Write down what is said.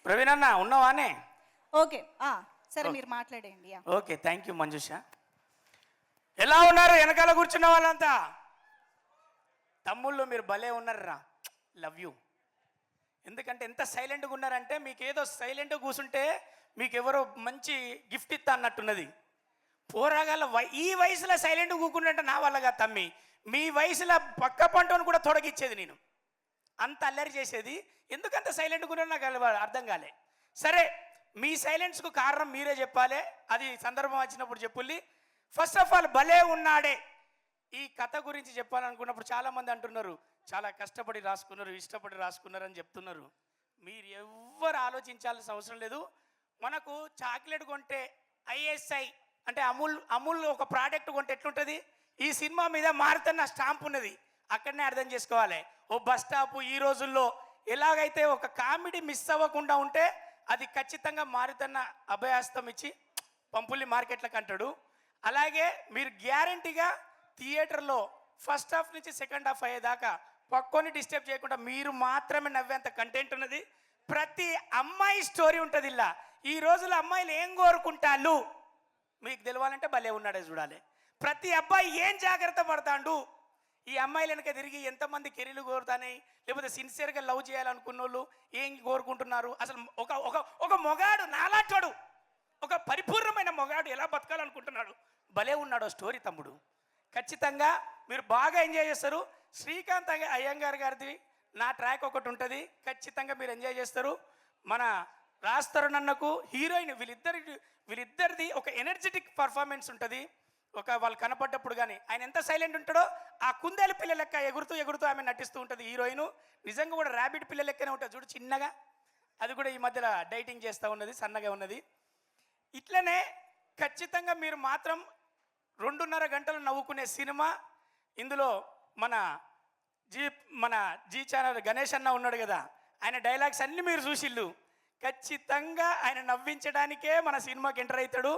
ప్రవీణ్ అన్న ఉన్నావానే? ఓకే సరే మీరు మాట్లాడేయండి. Okay, thank you Manjusha. ఎలా ఉన్నారు వెనకాల కూర్చున్న వాళ్ళంతా? తమ్ముళ్ళు మీరు భలే ఉన్నారా, లవ్ యూ. ఎందుకంటే ఎంత సైలెంట్గా ఉన్నారంటే మీకు ఏదో సైలెంట్గా కూర్చుంటే మీకు ఎవరో మంచి గిఫ్ట్ ఇస్తా అన్నట్టున్నది. పోరాగాల ఈ వయసులో సైలెంట్గా కూకుంటే నా వల్లగా తమ్మి, మీ వయసులో పక్క పంటను కూడా తొడగిచ్చేది నేను, అంత అల్లరి చేసేది. ఎందుకంత సైలెంట్గా ఉన్నారో నాకు అర్థం కాలే. సరే, మీ సైలెన్స్కు కారణం మీరే చెప్పాలి, అది సందర్భం వచ్చినప్పుడు చెప్పుల్లి. ఫస్ట్ ఆఫ్ ఆల్ భలే ఉన్నాడే ఈ కథ గురించి చెప్పాలనుకున్నప్పుడు చాలామంది అంటున్నారు చాలా కష్టపడి రాసుకున్నారు, ఇష్టపడి రాసుకున్నారు అని చెప్తున్నారు. మీరు ఎవ్వరు ఆలోచించాల్సిన అవసరం లేదు. మనకు చాక్లెట్ కొంటే ఐఎస్ఐ అంటే అమూల్ ఒక ప్రోడక్ట్ కొంటే ఎట్లుంటుంది, ఈ సినిమా మీద మారుతున్న స్టాంప్ ఉన్నది, అక్కడనే అర్థం చేసుకోవాలి. ఓ బస్ స్టాప్ ఈ రోజుల్లో ఎలాగైతే ఒక కామెడీ మిస్ అవ్వకుండా ఉంటే అది ఖచ్చితంగా మారుతున్న అభయాస్తం ఇచ్చి పంపుల్ని మార్కెట్లకు అంటాడు. అలాగే మీరు గ్యారంటీగా థియేటర్లో ఫస్ట్ హాఫ్ నుంచి సెకండ్ హాఫ్ అయ్యేదాకా పక్కొని డిస్టర్బ్ చేయకుండా మీరు మాత్రమే నవ్వేంత కంటెంట్ ఉన్నది. ప్రతి అమ్మాయి స్టోరీ ఉంటుంది ఇలా. ఈ రోజుల్లో అమ్మాయిలు ఏం కోరుకుంటాళ్ళు మీకు తెలవాలంటే భలే ఉన్నాడే చూడాలి. ప్రతి అబ్బాయి ఏం జాగ్రత్త పడతాడు, ఈ అమ్మాయిలు వెనక తిరిగి ఎంతమంది కెరీర్లు కోరుతాయి, లేకపోతే సిన్సియర్గా లవ్ చేయాలనుకున్న వాళ్ళు ఏం కోరుకుంటున్నారు, అసలు ఒక మొగాడు నాలాంటాడు, ఒక పరిపూర్ణమైన మొగాడు ఎలా బతకాలనుకుంటున్నాడు, భలే ఉన్నాడు స్టోరీ తమ్ముడు. ఖచ్చితంగా మీరు బాగా ఎంజాయ్ చేస్తారు. శ్రీకాంత్ అయ్యంగార్ గారిది నా ట్రాక్ ఒకటి ఉంటుంది, ఖచ్చితంగా మీరు ఎంజాయ్ చేస్తారు. మన రాస్తరుణన్నకు హీరోయిన్ వీళ్ళిద్దరిది ఒక ఎనర్జెటిక్ పర్ఫార్మెన్స్ ఉంటుంది. ఒక వాళ్ళు కనపడ్డప్పుడు కానీ ఆయన ఎంత సైలెంట్ ఉంటాడో ఆ కుందేలు పిల్ల లెక్క ఎగురుతూ ఆమె నటిస్తూ ఉంటుంది హీరోయిన్. నిజంగా కూడా ర్యాబిట్ పిల్ల లెక్కనే ఉంటుంది చూడు చిన్నగా, అది కూడా ఈ మధ్యలో డైటింగ్ చేస్తూ ఉన్నది, సన్నగా ఉన్నది. ఇట్లనే ఖచ్చితంగా మీరు మాత్రం 2.5 గంటలు నవ్వుకునే సినిమా. ఇందులో మన జీ ఛానల్ గణేష్ అన్న ఉన్నాడు కదా, ఆయన డైలాగ్స్ అన్నీ మీరు చూసిళ్ళు. ఖచ్చితంగా ఆయన నవ్వించడానికే మన సినిమాకి ఎంటర్ అవుతాడు.